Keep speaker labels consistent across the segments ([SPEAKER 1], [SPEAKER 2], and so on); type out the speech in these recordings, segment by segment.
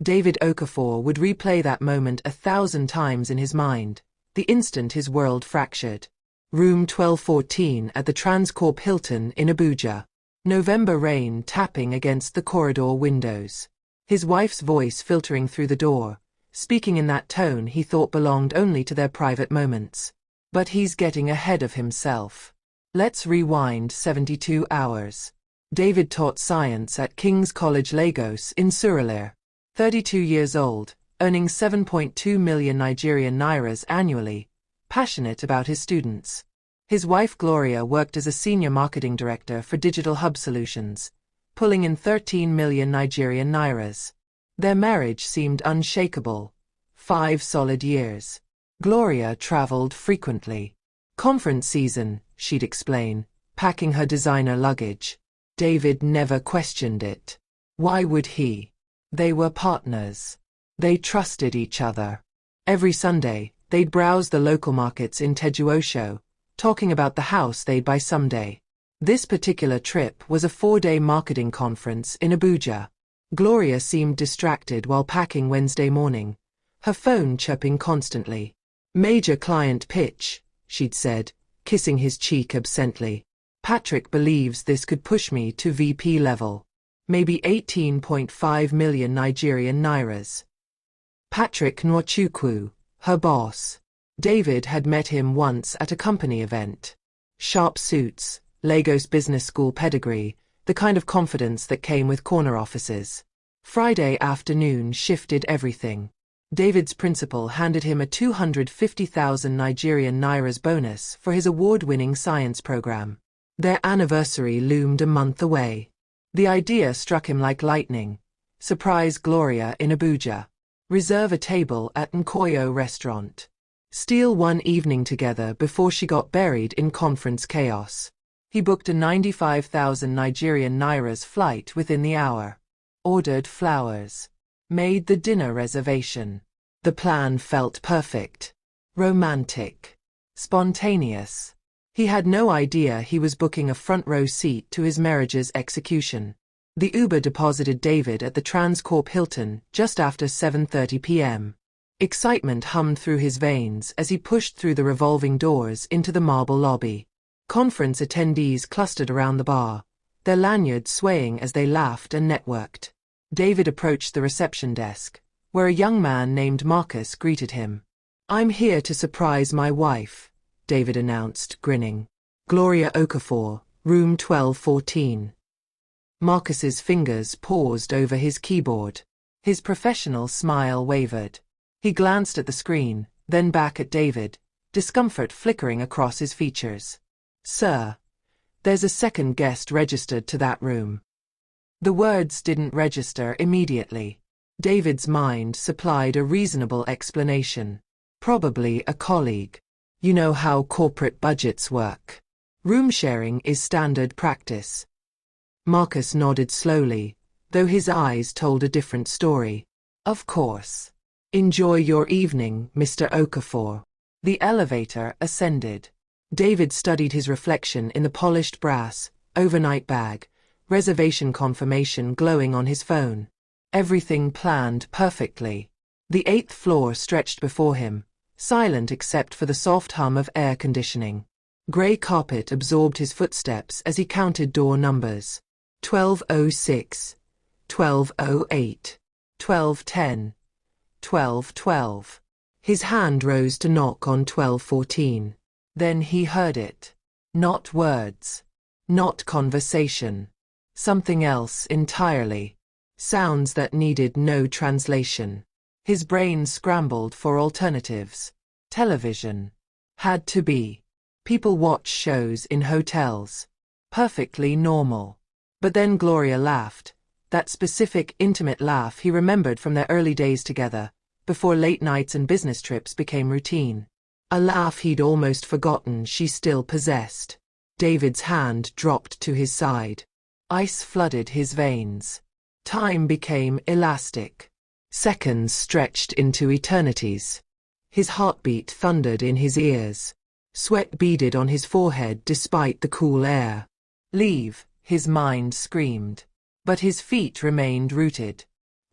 [SPEAKER 1] David Okafor would replay that moment 1,000 times in his mind, the instant his world fractured. Room 1214 at the Transcorp Hilton in Abuja. November rain tapping against the corridor windows. His wife's voice filtering through the door, speaking in that tone he thought belonged only to their private moments. But he's getting ahead of himself. Let's rewind 72 hours. David taught science at King's College Lagos in Surulere. 32 years old, earning 7.2 million Nigerian nairas annually, passionate about his students. His wife Gloria worked as a senior marketing director for Digital Hub Solutions, pulling in 13 million Nigerian nairas. Their marriage seemed unshakable. 5 solid years. Gloria traveled frequently. Conference season, she'd explain, packing her designer luggage. David never questioned it. Why would he? They were partners. They trusted each other. Every Sunday, they'd browse the local markets in Tejuosho, talking about the house they'd buy someday. This particular trip was a 4-day marketing conference in Abuja. Gloria seemed distracted while packing Wednesday morning, her phone chirping constantly. Major client pitch, she'd said, kissing his cheek absently. Patrick believes this could push me to VP level. Maybe 18.5 million Nigerian nairas. Patrick Nwachukwu, her boss. David had met him once at a company event. Sharp suits, Lagos Business School pedigree, the kind of confidence that came with corner offices. Friday afternoon shifted everything. David's principal handed him a 250,000 Nigerian nairas bonus for his award-winning science program. Their anniversary loomed a month away. The idea struck him like lightning. Surprise Gloria in Abuja. Reserve a table at Nkoyo restaurant. Steal one evening together before she got buried in conference chaos. He booked a 95,000 Nigerian nairas flight within the hour. Ordered flowers. Made the dinner reservation. The plan felt perfect. Romantic. Spontaneous. He had no idea he was booking a front-row seat to his marriage's execution. The Uber deposited David at the Transcorp Hilton just after 7:30 p.m. Excitement hummed through his veins as he pushed through the revolving doors into the marble lobby. Conference attendees clustered around the bar, their lanyards swaying as they laughed and networked. David approached the reception desk, where a young man named Marcus greeted him. "I'm here to surprise my wife," David announced, grinning. "Gloria Okafor, room 1214. Marcus's fingers paused over his keyboard. His professional smile wavered. He glanced at the screen, then back at David, discomfort flickering across his features. "Sir, there's a second guest registered to that room." The words didn't register immediately. David's mind supplied a reasonable explanation. Probably a colleague. You know how corporate budgets work. Room sharing is standard practice. Marcus nodded slowly, though his eyes told a different story. "Of course. Enjoy your evening, Mr. Okafor." The elevator ascended. David studied his reflection in the polished brass, overnight bag, reservation confirmation glowing on his phone. Everything planned perfectly. The 8th floor stretched before him, silent except for the soft hum of air conditioning. Grey carpet absorbed his footsteps as he counted door numbers. 1206, 1208, 1210, 1212. His hand rose to knock on 1214. Then he heard it. Not words. Not conversation. Something else entirely. Sounds that needed no translation. His brain scrambled for alternatives. Television. Had to be. People watch shows in hotels. Perfectly normal. But then Gloria laughed. That specific, intimate laugh he remembered from their early days together, before late nights and business trips became routine. A laugh he'd almost forgotten she still possessed. David's hand dropped to his side. Ice flooded his veins. Time became elastic. Seconds stretched into eternities. His heartbeat thundered in his ears. Sweat beaded on his forehead despite the cool air. "Leave," his mind screamed. But his feet remained rooted.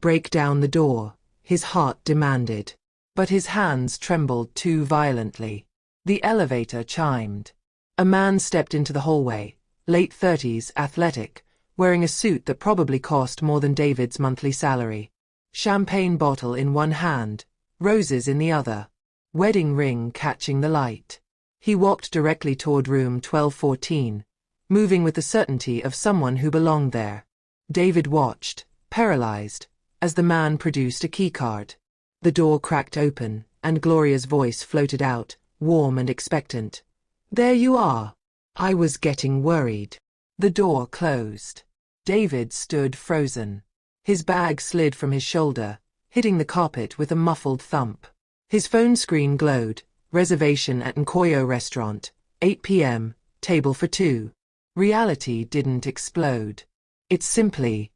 [SPEAKER 1] Break down the door, his heart demanded. But his hands trembled too violently. The elevator chimed. A man stepped into the hallway, late 30s, athletic, wearing a suit that probably cost more than David's monthly salary. Champagne bottle in one hand, roses in the other. Wedding ring catching the light. He walked directly toward room 1214, moving with the certainty of someone who belonged there. David watched, paralyzed, as the man produced a keycard. The door cracked open, and Gloria's voice floated out, warm and expectant. "There you are. I was getting worried." The door closed. David stood frozen. His bag slid from his shoulder, hitting the carpet with a muffled thump. His phone screen glowed. Reservation at Nkoyo restaurant, 8 p.m., table for two. Reality didn't explode. It simply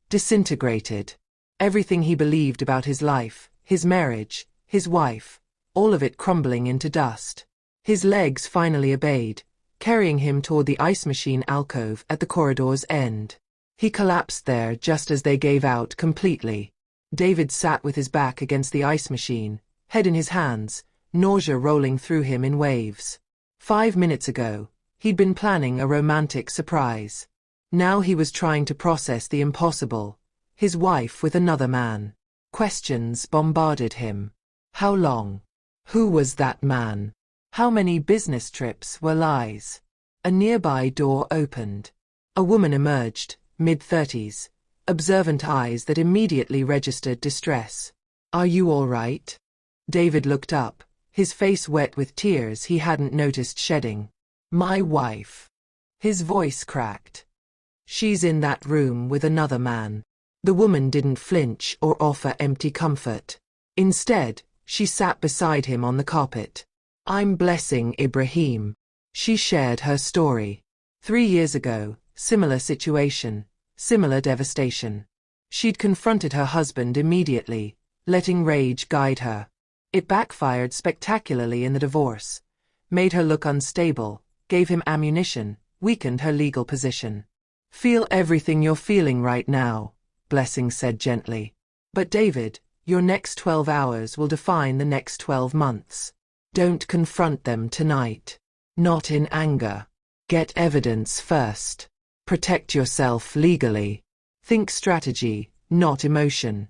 [SPEAKER 1] disintegrated. Everything he believed about his life, his marriage, his wife, all of it crumbling into dust. His legs finally obeyed, carrying him toward the ice machine alcove at the corridor's end. He collapsed there just as they gave out completely. David sat with his back against the ice machine, head in his hands, nausea rolling through him in waves. 5 minutes ago, he'd been planning a romantic surprise. Now he was trying to process the impossible. His wife with another man. Questions bombarded him. How long? Who was that man? How many business trips were lies? A nearby door opened. A woman emerged, mid-30s, observant eyes that immediately registered distress. "Are you all right?" David looked up, his face wet with tears he hadn't noticed shedding. "My wife." His voice cracked. "She's in that room with another man." The woman didn't flinch or offer empty comfort. Instead, she sat beside him on the carpet. "I'm blessing Ibrahim." She shared her story. 3 years ago, similar situation, similar devastation. She'd confronted her husband immediately, letting rage guide her. It backfired spectacularly in the divorce, made her look unstable, gave him ammunition, weakened her legal position. "Feel everything you're feeling right now," Blessing said gently. "But David, your next 12 hours will define the next 12 months. Don't confront them tonight. Not in anger. Get evidence first. Protect yourself legally. Think strategy, not emotion."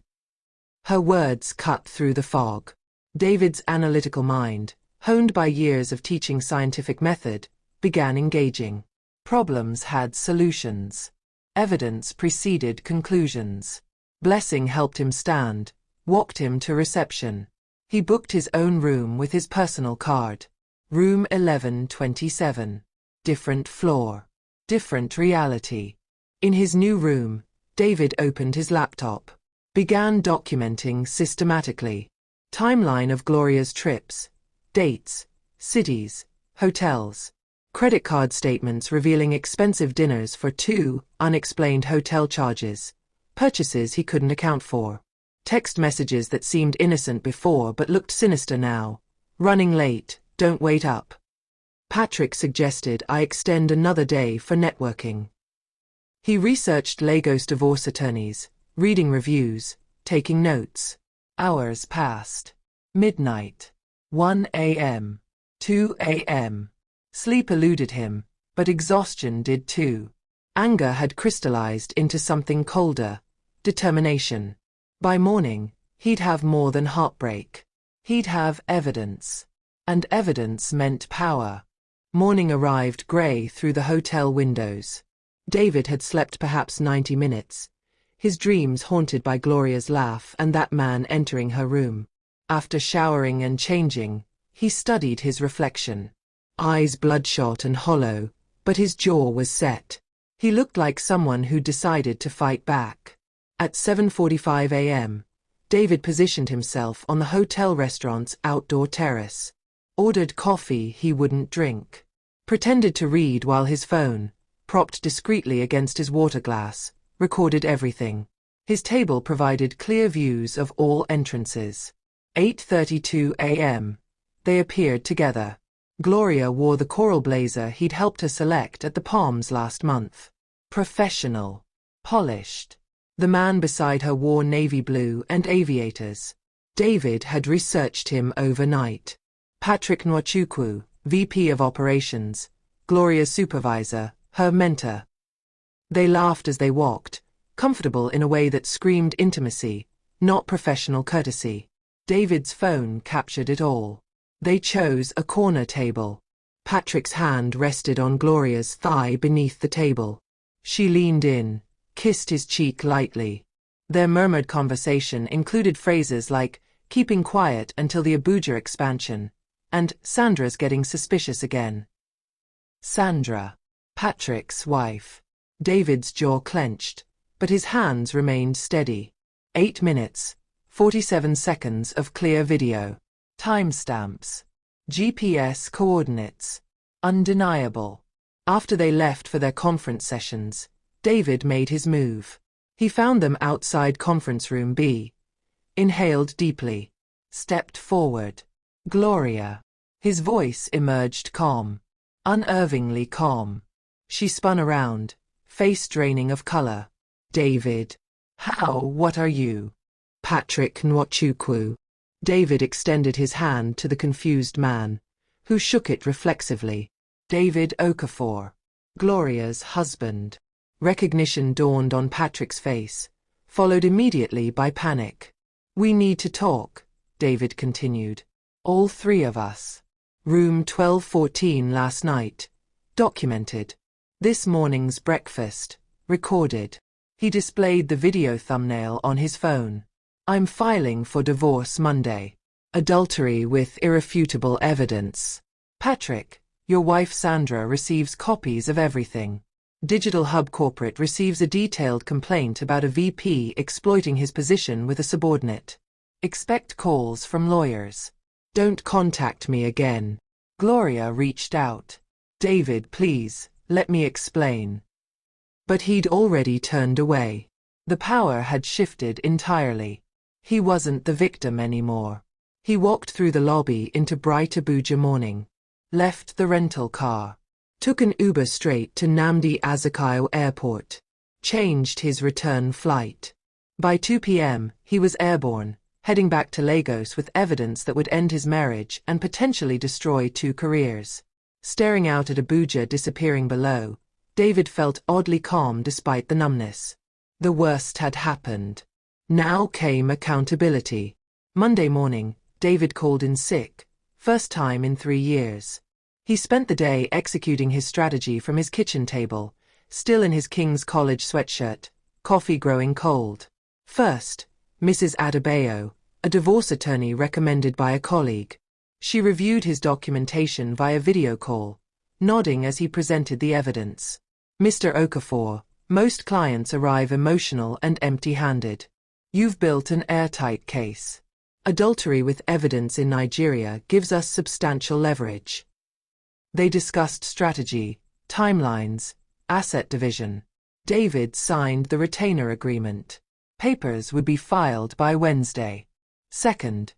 [SPEAKER 1] Her words cut through the fog. David's analytical mind, honed by years of teaching scientific method, began engaging. Problems had solutions. Evidence preceded conclusions. Blessing helped him stand, walked him to reception. He booked his own room with his personal card. Room 1127. Different floor. Different reality. In his new room, David opened his laptop. Began documenting systematically. Timeline of Gloria's trips. Dates. Cities. Hotels. Credit card statements revealing expensive dinners for 2, unexplained hotel charges. Purchases he couldn't account for. Text messages that seemed innocent before but looked sinister now. "Running late, don't wait up." Patrick suggested I extend another day for networking. He researched Lagos divorce attorneys, reading reviews, taking notes. Hours passed. Midnight. 1 a.m. 2 a.m. Sleep eluded him, but exhaustion did too. Anger had crystallized into something colder. Determination. By morning, he'd have more than heartbreak. He'd have evidence. And evidence meant power. Morning arrived gray through the hotel windows. David had slept perhaps 90 minutes. His dreams haunted by Gloria's laugh and that man entering her room. After showering and changing, he studied his reflection. Eyes bloodshot and hollow, but his jaw was set. He looked like someone who decided to fight back. At 7:45 a.m., David positioned himself on the hotel restaurant's outdoor terrace. Ordered coffee he wouldn't drink. Pretended to read while his phone, propped discreetly against his water glass, recorded everything. His table provided clear views of all entrances. 8:32 a.m. They appeared together. Gloria wore the coral blazer he'd helped her select at the Palms last month. Professional. Polished. The man beside her wore navy blue and aviators. David had researched him overnight. Patrick Nwachukwu, VP of Operations, Gloria's supervisor, her mentor. They laughed as they walked, comfortable in a way that screamed intimacy, not professional courtesy. David's phone captured it all. They chose a corner table. Patrick's hand rested on Gloria's thigh beneath the table. She leaned in, kissed his cheek lightly. Their murmured conversation included phrases like, keeping quiet until the Abuja expansion, and Sandra's getting suspicious again. Sandra, Patrick's wife. David's jaw clenched, but his hands remained steady. 8 minutes, 47 seconds of clear video. Timestamps. GPS coordinates. Undeniable. After they left for their conference sessions, David made his move. He found them outside conference room B. Inhaled deeply. Stepped forward. Gloria. His voice emerged calm. Unnervingly calm. She spun around, face draining of color. David. What are you? Patrick Nwachukwu. David extended his hand to the confused man, who shook it reflexively. David Okafor. Gloria's husband. Recognition dawned on Patrick's face, followed immediately by panic. We need to talk, David continued. All three of us. Room 1214 last night. Documented. This morning's breakfast. Recorded. He displayed the video thumbnail on his phone. I'm filing for divorce Monday. Adultery with irrefutable evidence. Patrick, your wife Sandra receives copies of everything. Digital Hub Corporate receives a detailed complaint about a VP exploiting his position with a subordinate. Expect calls from lawyers. Don't contact me again. Gloria reached out. David, please, let me explain. But he'd already turned away. The power had shifted entirely. He wasn't the victim anymore. He walked through the lobby into bright Abuja morning. Left the rental car. Took an Uber straight to Nnamdi Azikiwe Airport. Changed his return flight. By 2 p.m., he was airborne, heading back to Lagos with evidence that would end his marriage and potentially destroy 2 careers. Staring out at Abuja disappearing below, David felt oddly calm despite the numbness. The worst had happened. Now came accountability. Monday morning, David called in sick, first time in 3 years. He spent the day executing his strategy from his kitchen table, still in his King's College sweatshirt, coffee growing cold. First, Mrs. Adebayo, a divorce attorney recommended by a colleague. She reviewed his documentation via video call, nodding as he presented the evidence. Mr. Okafor, most clients arrive emotional and empty-handed. You've built an airtight case. Adultery with evidence in Nigeria gives us substantial leverage. They discussed strategy, timelines, asset division. David signed the retainer agreement. Papers would be filed by Wednesday. Second,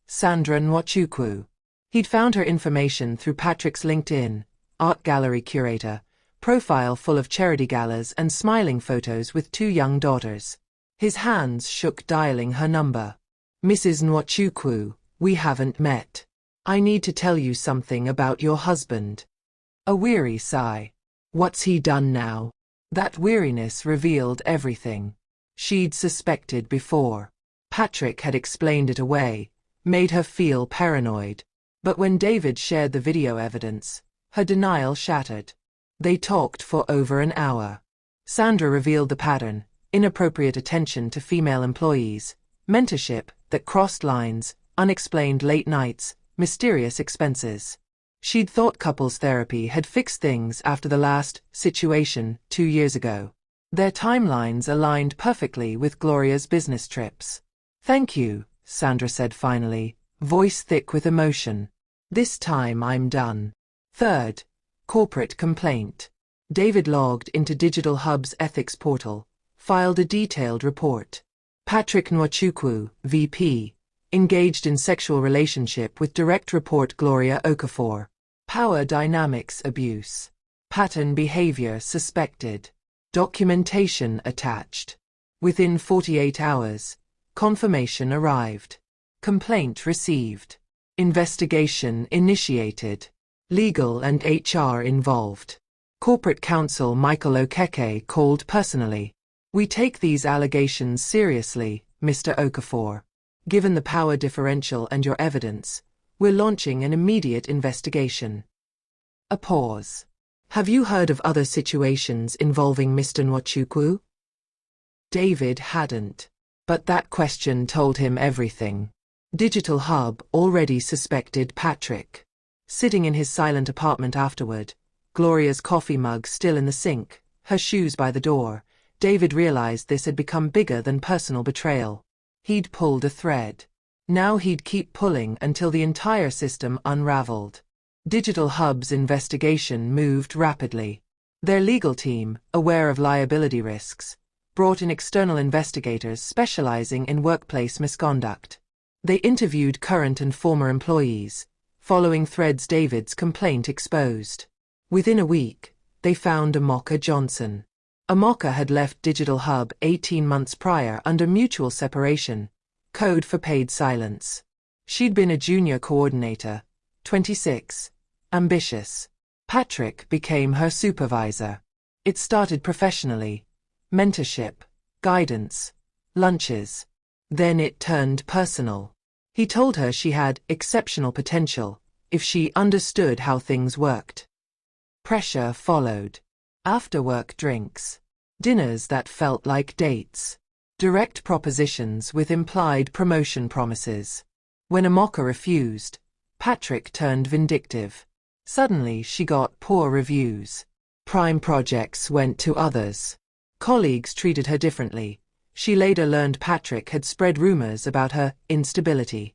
[SPEAKER 1] Sandra Nwachukwu. He'd found her information through Patrick's LinkedIn, art gallery curator, profile full of charity galas and smiling photos with 2 young daughters. His hands shook dialing her number. Mrs. Nwachukwu, we haven't met. I need to tell you something about your husband. A weary sigh. What's he done now? That weariness revealed everything she'd suspected before. Patrick had explained it away, made her feel paranoid. But when David shared the video evidence, her denial shattered. They talked for over an hour. Sandra revealed the pattern: inappropriate attention to female employees, mentorship that crossed lines, unexplained late nights, mysterious expenses. She'd thought couples therapy had fixed things after the last situation 2 years ago. Their timelines aligned perfectly with Gloria's business trips. Thank you, Sandra said finally, voice thick with emotion. This time I'm done. Third, corporate complaint. David logged into Digital Hub's ethics portal, filed a detailed report. Patrick Nwachukwu, VP, engaged in sexual relationship with direct report Gloria Okafor. Power dynamics abuse. Pattern behavior suspected. Documentation attached. Within 48 hours, confirmation arrived. Complaint received. Investigation initiated. Legal and HR involved. Corporate counsel Michael Okeke called personally. "We take these allegations seriously, Mr. Okafor. Given the power differential and your evidence, we're launching an immediate investigation." A pause. "Have you heard of other situations involving Mr. Nwachukwu?" David hadn't. But that question told him everything. Digital Hub already suspected Patrick. Sitting in his silent apartment afterward, Gloria's coffee mug still in the sink, her shoes by the door, David realized this had become bigger than personal betrayal. He'd pulled a thread. Now he'd keep pulling until the entire system unraveled. Digital Hub's investigation moved rapidly. Their legal team, aware of liability risks, brought in external investigators specializing in workplace misconduct. They interviewed current and former employees, following threads David's complaint exposed. Within a week, they found Amoka Johnson. Amoka had left Digital Hub 18 months prior under mutual separation, code for paid silence. She'd been a junior coordinator, 26, ambitious. Patrick became her supervisor. It started professionally. Mentorship, guidance, lunches. Then it turned personal. He told her she had exceptional potential if she understood how things worked. Pressure followed. After-work drinks. Dinners that felt like dates. Direct propositions with implied promotion promises. When Amoka refused, Patrick turned vindictive. Suddenly she got poor reviews. Prime projects went to others. Colleagues treated her differently. She later learned Patrick had spread rumors about her instability.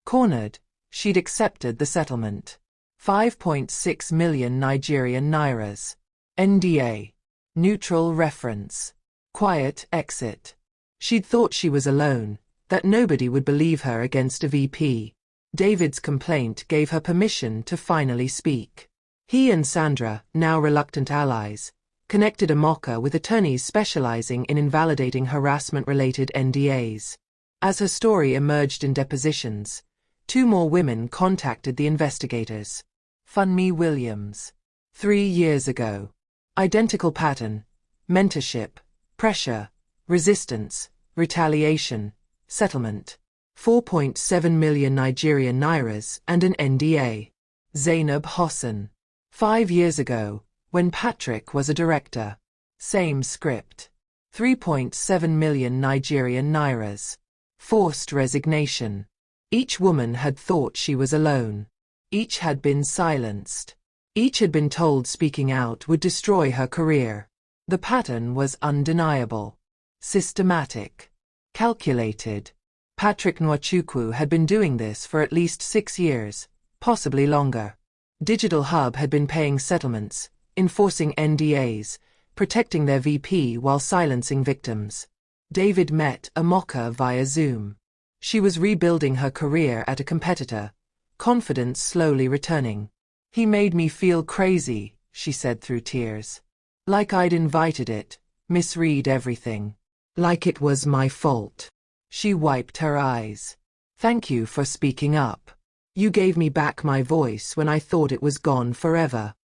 [SPEAKER 1] Cornered, she'd accepted the settlement. 5.6 million Nigerian nairas. NDA. Neutral reference. Quiet exit. She'd thought she was alone, that nobody would believe her against a VP. David's complaint gave her permission to finally speak. He and Sandra, now reluctant allies, connected Amoka with attorneys specializing in invalidating harassment-related NDAs. As her story emerged in depositions, 2 more women contacted the investigators. Funmi Williams. 3 years ago. Identical pattern. Mentorship. Pressure. Resistance. Retaliation. Settlement. 4.7 million Nigerian nairas and an NDA. Zainab Hossan. 5 years ago, when Patrick was a director. Same script. 3.7 million Nigerian nairas. Forced resignation. Each woman had thought she was alone. Each had been silenced. Each had been told speaking out would destroy her career. The pattern was undeniable. Systematic. Calculated. Patrick Nwachukwu had been doing this for at least 6 years, possibly longer. Digital Hub had been paying settlements, enforcing NDAs, protecting their VP while silencing victims. David met Amoka via Zoom. She was rebuilding her career at a competitor, confidence slowly returning. "He made me feel crazy," she said through tears. "Like I'd invited it, misread everything. Like it was my fault." She wiped her eyes. "Thank you for speaking up. You gave me back my voice when I thought it was gone forever."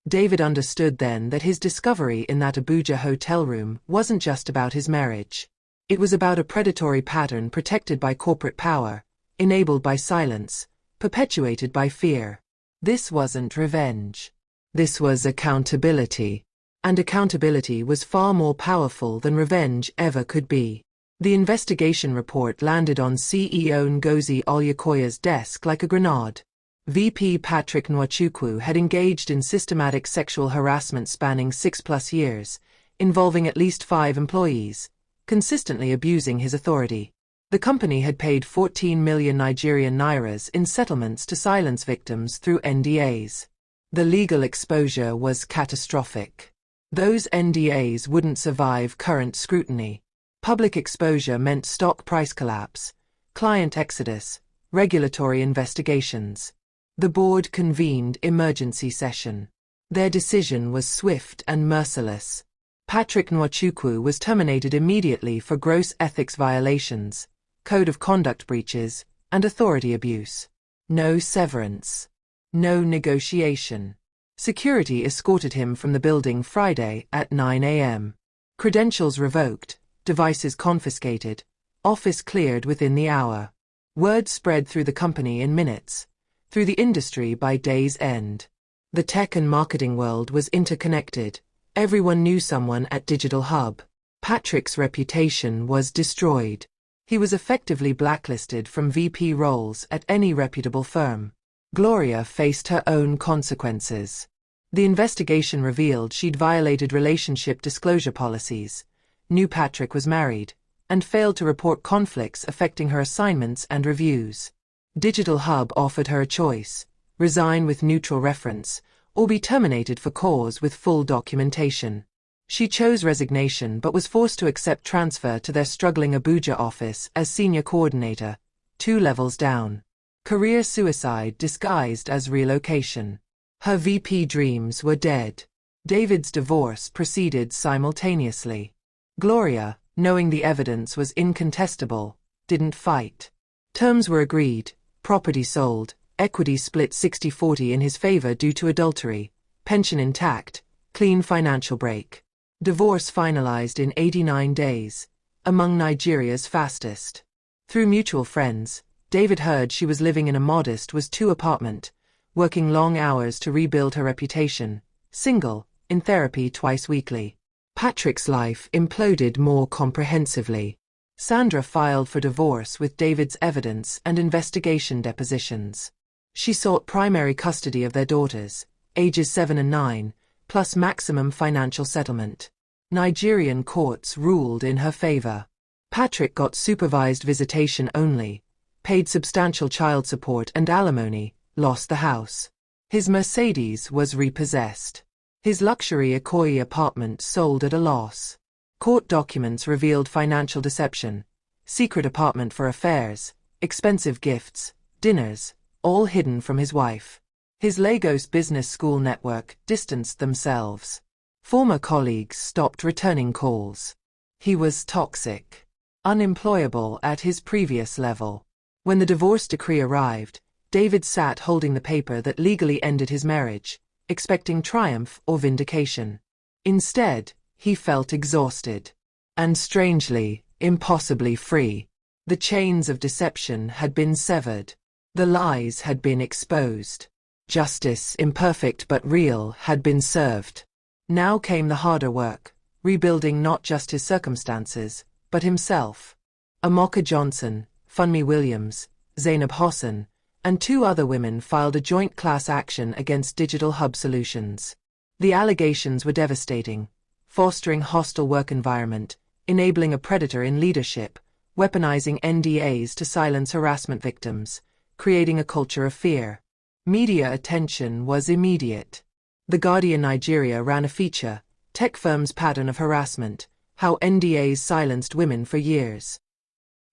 [SPEAKER 1] David understood then that his discovery in that Abuja hotel room wasn't just about his marriage. It was about a predatory pattern protected by corporate power, enabled by silence, perpetuated by fear. This wasn't revenge. This was accountability. And accountability was far more powerful than revenge ever could be. The investigation report landed on CEO Ngozi Olukoya's desk like a grenade. VP Patrick Nwachukwu had engaged in systematic sexual harassment spanning 6+ years, involving at least 5 employees, consistently abusing his authority. The company had paid 14 million Nigerian nairas in settlements to silence victims through NDAs. The legal exposure was catastrophic. Those NDAs wouldn't survive current scrutiny. Public exposure meant stock price collapse, client exodus, regulatory investigations. The board convened emergency session. Their decision was swift and merciless. Patrick Nwachukwu was terminated immediately for gross ethics violations, code of conduct breaches, and authority abuse. No severance. No negotiation. Security escorted him from the building Friday at 9 a.m. Credentials revoked, devices confiscated, office cleared within the hour. Word spread through the company in minutes, through the industry by day's end. The tech and marketing world was interconnected. Everyone knew someone at Digital Hub. Patrick's reputation was destroyed. He was effectively blacklisted from VP roles at any reputable firm. Gloria faced her own consequences. The investigation revealed she'd violated relationship disclosure policies, knew Patrick was married, and failed to report conflicts affecting her assignments and reviews. Digital Hub offered her a choice: resign with neutral reference, or be terminated for cause with full documentation. She chose resignation but was forced to accept transfer to their struggling Abuja office as senior coordinator, 2 levels down. Career suicide disguised as relocation. Her VP dreams were dead. David's divorce proceeded simultaneously. Gloria, knowing the evidence was incontestable, didn't fight. Terms were agreed, property sold, equity split 60-40 in his favor due to adultery, pension intact, clean financial break. Divorce finalized in 89 days, among Nigeria's fastest. Through mutual friends, David heard she was living in a modest was-2 apartment, working long hours to rebuild her reputation, single, in therapy twice weekly. Patrick's life imploded more comprehensively. Sandra filed for divorce with David's evidence and investigation depositions. She sought primary custody of their daughters, ages 7 and 9, plus maximum financial settlement. Nigerian courts ruled in her favor. Patrick got supervised visitation only, paid substantial child support and alimony, lost the house. His Mercedes was repossessed. His luxury Ikoyi apartment sold at a loss. Court documents revealed financial deception, secret apartment for affairs, expensive gifts, dinners, all hidden from his wife. His Lagos business school network distanced themselves. Former colleagues stopped returning calls. He was toxic, unemployable at his previous level. When the divorce decree arrived, David sat holding the paper that legally ended his marriage, expecting triumph or vindication. Instead, he felt exhausted. And strangely, impossibly free. The chains of deception had been severed. The lies had been exposed. Justice, imperfect but real, had been served. Now came the harder work, rebuilding not just his circumstances, but himself. Amoka Johnson, Funmi Williams, Zainab Hossan, and 2 other women filed a joint class action against Digital Hub Solutions. The allegations were devastating: fostering hostile work environment, enabling a predator in leadership, weaponizing NDAs to silence harassment victims, creating a culture of fear. Media attention was immediate. The Guardian Nigeria ran a feature, Tech Firms' Pattern of Harassment, How NDAs Silenced Women for Years.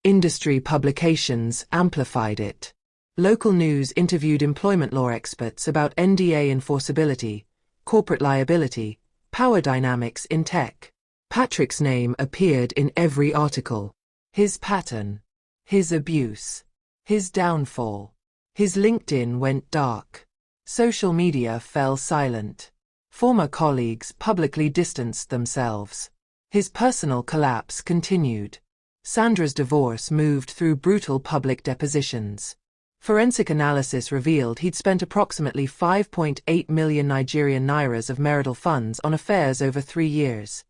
[SPEAKER 1] Industry publications amplified it. Local news interviewed employment law experts about NDA enforceability, corporate liability, power dynamics in tech. Patrick's name appeared in every article. His pattern, his abuse, his downfall. His LinkedIn went dark. Social media fell silent. Former colleagues publicly distanced themselves. His personal collapse continued. Sandra's divorce moved through brutal public depositions. Forensic analysis revealed he'd spent approximately 5.8 million Nigerian nairas of marital funds on affairs over 3 years.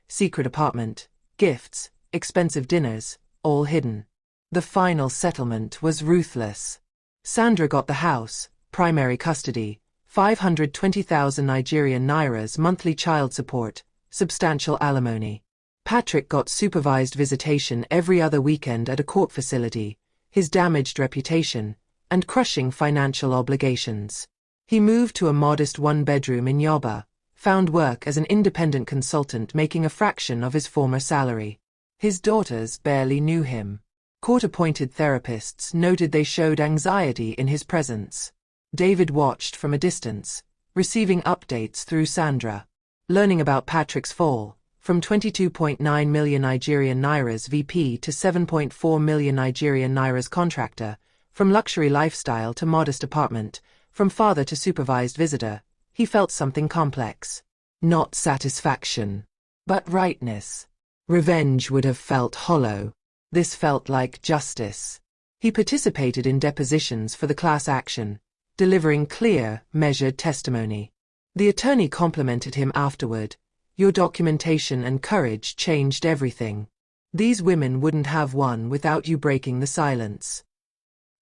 [SPEAKER 1] Secret apartment, gifts, expensive dinners, all hidden. The final settlement was ruthless. Sandra got the house, primary custody, 520,000 Nigerian nairas monthly child support, substantial alimony. Patrick got supervised visitation every other weekend at a court facility, his damaged reputation, and crushing financial obligations. He moved to a modest 1-bedroom in Yoba, found work as an independent consultant making a fraction of his former salary. His daughters barely knew him. Court-appointed therapists noted they showed anxiety in his presence. David watched from a distance, receiving updates through Sandra. Learning about Patrick's fall, from 22.9 million Nigerian nairas VP to 7.4 million Nigerian nairas contractor, from luxury lifestyle to modest apartment, from father to supervised visitor. He felt something complex. Not satisfaction, but rightness. Revenge would have felt hollow. This felt like justice. He participated in depositions for the class action, delivering clear, measured testimony. The attorney complimented him afterward. Your documentation and courage changed everything. These women wouldn't have won without you breaking the silence.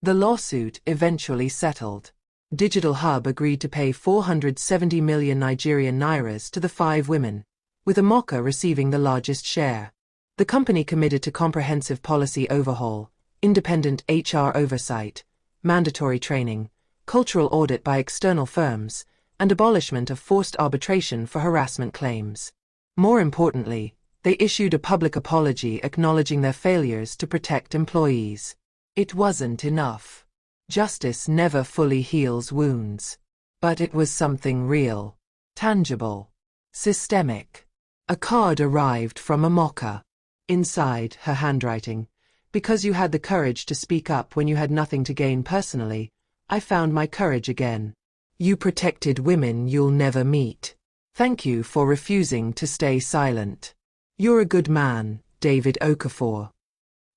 [SPEAKER 1] The lawsuit eventually settled. Digital Hub agreed to pay 470 million Nigerian nairas to the 5 women, with Amoka receiving the largest share. The company committed to comprehensive policy overhaul, independent HR oversight, mandatory training, cultural audit by external firms, and abolishment of forced arbitration for harassment claims. More importantly, they issued a public apology acknowledging their failures to protect employees. It wasn't enough. Justice never fully heals wounds. But it was something real, tangible, systemic. A card arrived from Amoka. Inside, her handwriting. Because you had the courage to speak up when you had nothing to gain personally, I found my courage again. You protected women you'll never meet. Thank you for refusing to stay silent. You're a good man, David Okafor.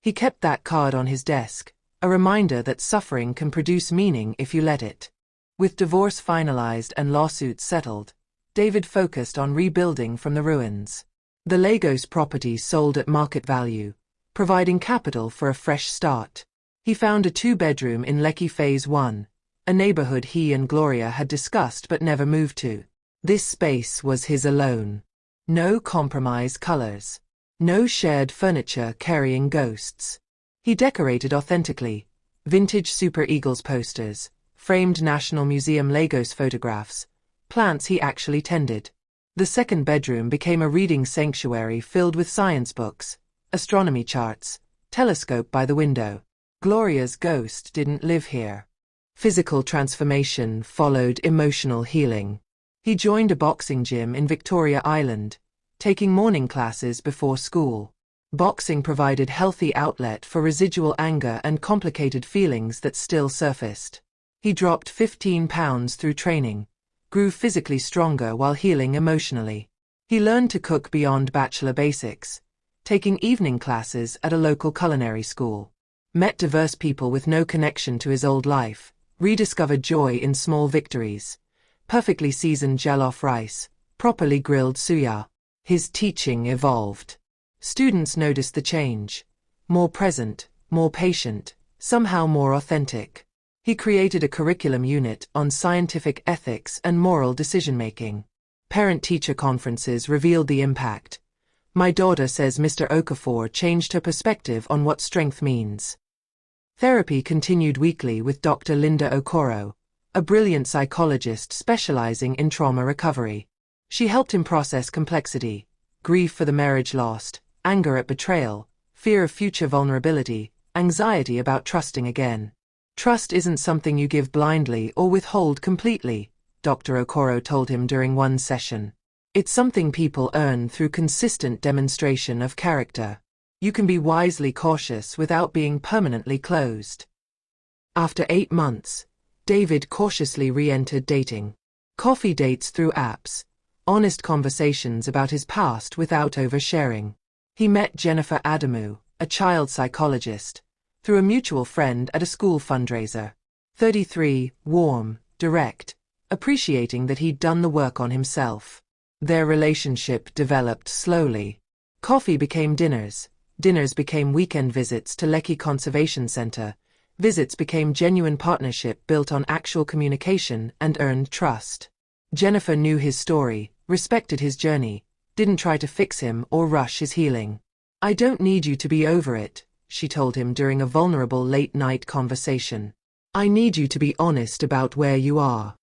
[SPEAKER 1] He kept that card on his desk, a reminder that suffering can produce meaning if you let it. With divorce finalized and lawsuits settled, David focused on rebuilding from the ruins. The Lagos property sold at market value, providing capital for a fresh start. He found a 2-bedroom in Lekki Phase 1, a neighborhood he and Gloria had discussed but never moved to. This space was his alone. No compromise colors. No shared furniture carrying ghosts. He decorated authentically. Vintage Super Eagles posters, framed National Museum Lagos photographs, plants he actually tended. The 2nd bedroom became a reading sanctuary filled with science books, astronomy charts, telescope by the window. Gloria's ghost didn't live here. Physical transformation followed emotional healing. He joined a boxing gym in Victoria Island, taking morning classes before school. Boxing provided healthy outlet for residual anger and complicated feelings that still surfaced. He dropped 15 pounds through training, grew physically stronger while healing emotionally. He learned to cook beyond bachelor basics, taking evening classes at a local culinary school. Met diverse people with no connection to his old life, rediscovered joy in small victories. Perfectly seasoned jollof rice, properly grilled suya. His teaching evolved. Students noticed the change. More present, more patient, somehow more authentic. He created a curriculum unit on scientific ethics and moral decision-making. Parent-teacher conferences revealed the impact. My daughter says Mr. Okafor changed her perspective on what strength means. Therapy continued weekly with Dr. Linda Okoro, a brilliant psychologist specializing in trauma recovery. She helped him process complexity, grief for the marriage lost, anger at betrayal, fear of future vulnerability, anxiety about trusting again. Trust isn't something you give blindly or withhold completely, Dr. Okoro told him during one session. It's something people earn through consistent demonstration of character. You can be wisely cautious without being permanently closed. After 8 months, David cautiously re-entered dating. Coffee dates through apps, honest conversations about his past without oversharing. He met Jennifer Adamu, a child psychologist, through a mutual friend at a school fundraiser. 33, warm, direct, appreciating that he'd done the work on himself. Their relationship developed slowly. Coffee became dinners, dinners became weekend visits to Lekki Conservation Center, visits became genuine partnership built on actual communication and earned trust. Jennifer knew his story, respected his journey, didn't try to fix him or rush his healing. I don't need you to be over it, she told him during a vulnerable late-night conversation. I need you to be honest about where you are.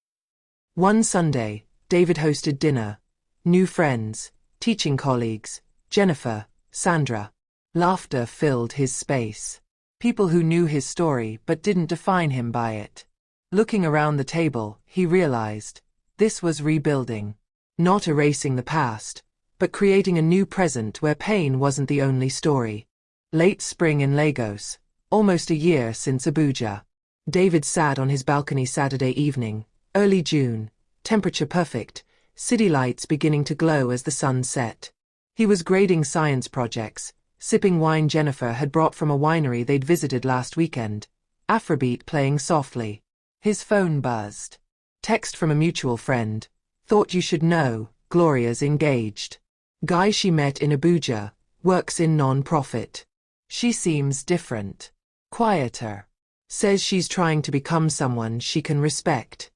[SPEAKER 1] One Sunday, David hosted dinner. New friends, teaching colleagues, Jennifer, Sandra. Laughter filled his space. People who knew his story but didn't define him by it. Looking around the table, he realized, this was rebuilding. Not erasing the past, but creating a new present where pain wasn't the only story. Late spring in Lagos, almost a year since Abuja. David sat on his balcony Saturday evening, early June, temperature perfect, city lights beginning to glow as the sun set. He was grading science projects, sipping wine Jennifer had brought from a winery they'd visited last weekend, Afrobeat playing softly. His phone buzzed. Text from a mutual friend. Thought you should know, Gloria's engaged. Guy she met in Abuja, works in non-profit. She seems different. Quieter. Says she's trying to become someone she can respect.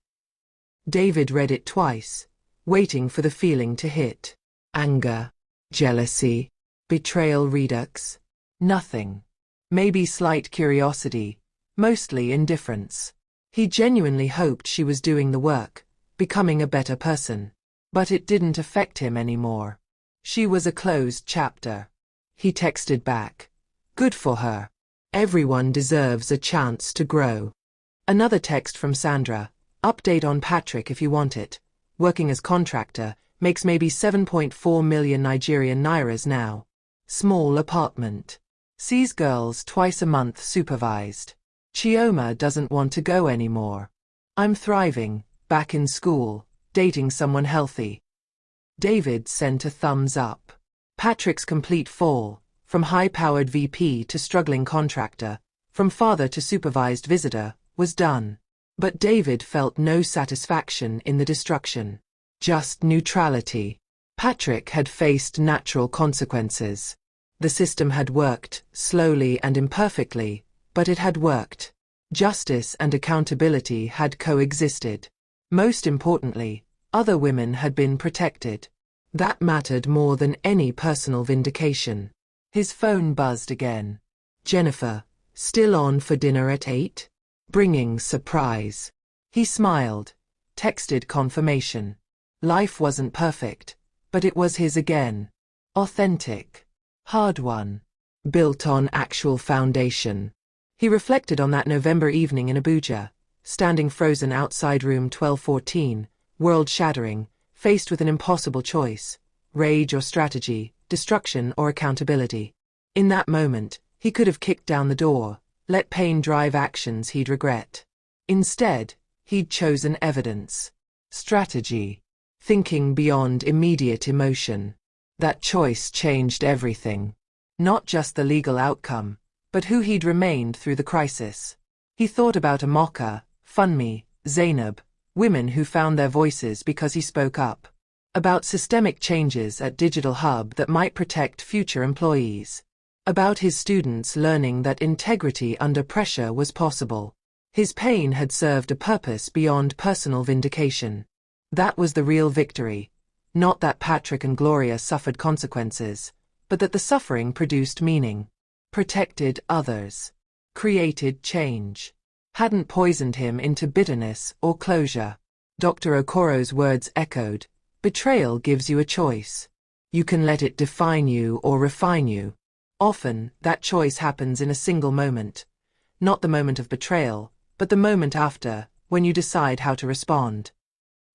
[SPEAKER 1] David read it twice, waiting for the feeling to hit. Anger. Jealousy. Betrayal redux. Nothing. Maybe slight curiosity, mostly indifference. He genuinely hoped she was doing the work, becoming a better person. But it didn't affect him anymore. She was a closed chapter. He texted back. Good for her. Everyone deserves a chance to grow. Another text from Sandra. Update on Patrick if you want it. Working as contractor, makes maybe 7.4 million Nigerian nairas now. Small apartment. Sees girls twice a month supervised. Chioma doesn't want to go anymore. I'm thriving, back in school, dating someone healthy. David sent a thumbs up. Patrick's complete fall, from high-powered VP to struggling contractor, from father to supervised visitor, was done. But David felt no satisfaction in the destruction. Just neutrality. Patrick had faced natural consequences. The system had worked, slowly and imperfectly, but it had worked. Justice and accountability had coexisted. Most importantly, other women had been protected. That mattered more than any personal vindication. His phone buzzed again. Jennifer, still on for dinner at 8? Bringing surprise. He smiled, texted confirmation. Life wasn't perfect, but it was his again. Authentic. Hard won. Built on actual foundation. He reflected on that November evening in Abuja, standing frozen outside room 1214, world-shattering, faced with an impossible choice, rage or strategy, destruction or accountability. In that moment, he could have kicked down the door, let pain drive actions he'd regret. Instead, he'd chosen evidence. Strategy. Thinking beyond immediate emotion. That choice changed everything. Not just the legal outcome, but who he'd remained through the crisis. He thought about Amoka, Funmi, Zainab, women who found their voices because he spoke up. About systemic changes at Digital Hub that might protect future employees. About his students learning that integrity under pressure was possible. His pain had served a purpose beyond personal vindication. That was the real victory. Not that Patrick and Gloria suffered consequences, but that the suffering produced meaning. Protected others. Created change. Hadn't poisoned him into bitterness or closure. Dr. Okoro's words echoed. Betrayal gives you a choice. You can let it define you or refine you. Often, that choice happens in a single moment. Not the moment of betrayal, but the moment after, when you decide how to respond.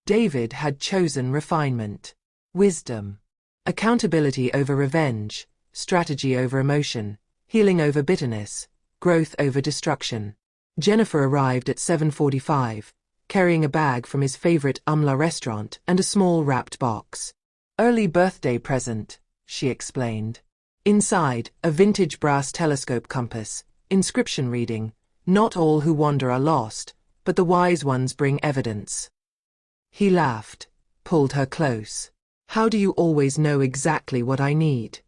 [SPEAKER 1] David had chosen refinement. Wisdom. Accountability over revenge, strategy over emotion, healing over bitterness, growth over destruction. Jennifer arrived at 7:45, carrying a bag from his favorite Umla restaurant and a small wrapped box. Early birthday present, she explained. Inside, a vintage brass telescope compass, inscription reading, not all who wander are lost, but the wise ones bring evidence. He laughed, pulled her close. How do you always know exactly what I need?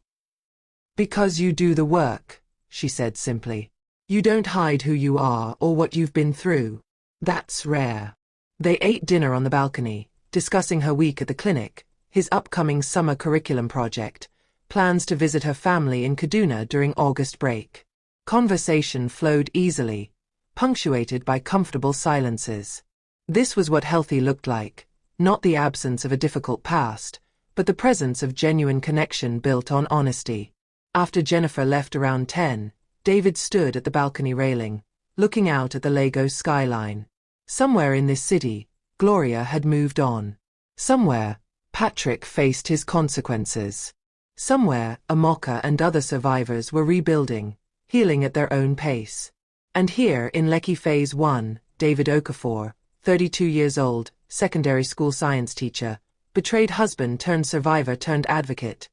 [SPEAKER 1] Because you do the work, she said simply. You don't hide who you are or what you've been through. That's rare. They ate dinner on the balcony, discussing her week at the clinic, his upcoming summer curriculum project, plans to visit her family in Kaduna during August break. Conversation flowed easily, punctuated by comfortable silences. This was what healthy looked like, not the absence of a difficult past, but the presence of genuine connection built on honesty. After Jennifer left around 10, David stood at the balcony railing, looking out at the Lagos skyline. Somewhere in this city, Gloria had moved on. Somewhere, Patrick faced his consequences. Somewhere, Amoka and other survivors were rebuilding, healing at their own pace. And here, in Lekki Phase 1, David Okafor, 32 years old, secondary school science teacher, betrayed husband turned survivor turned advocate,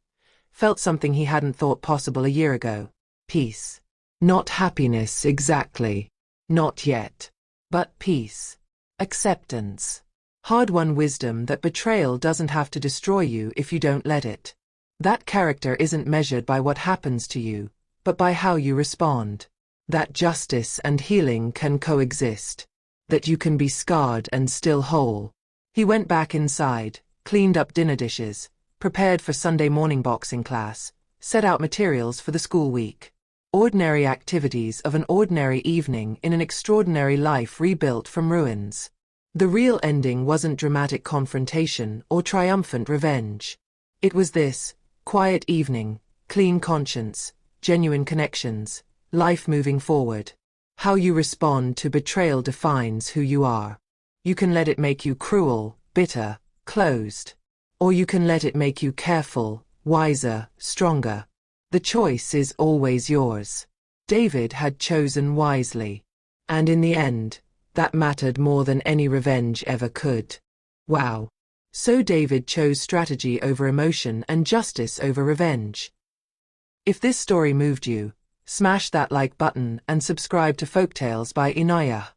[SPEAKER 1] felt something he hadn't thought possible a year ago. Peace. Not happiness exactly. Not yet. But peace. Acceptance. Hard-won wisdom that betrayal doesn't have to destroy you if you don't let it. That character isn't measured by what happens to you, but by how you respond. That justice and healing can coexist. That you can be scarred and still whole. He went back inside, cleaned up dinner dishes, prepared for Sunday morning boxing class, set out materials for the school week. Ordinary activities of an ordinary evening in an extraordinary life rebuilt from ruins. The real ending wasn't dramatic confrontation or triumphant revenge. It was this, quiet evening, clean conscience, genuine connections, life moving forward. How you respond to betrayal defines who you are. You can let it make you cruel, bitter, closed. Or you can let it make you careful, wiser, stronger. The choice is always yours. David had chosen wisely. And in the end, that mattered more than any revenge ever could. Wow. So David chose strategy over emotion and justice over revenge. If this story moved you, smash that like button and subscribe to Folktales by Inaya.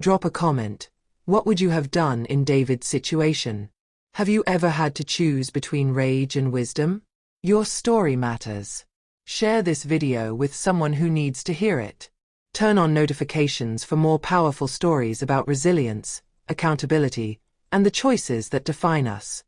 [SPEAKER 1] Drop a comment. What would you have done in David's situation? Have you ever had to choose between rage and wisdom? Your story matters. Share this video with someone who needs to hear it. Turn on notifications for more powerful stories about resilience, accountability, and the choices that define us.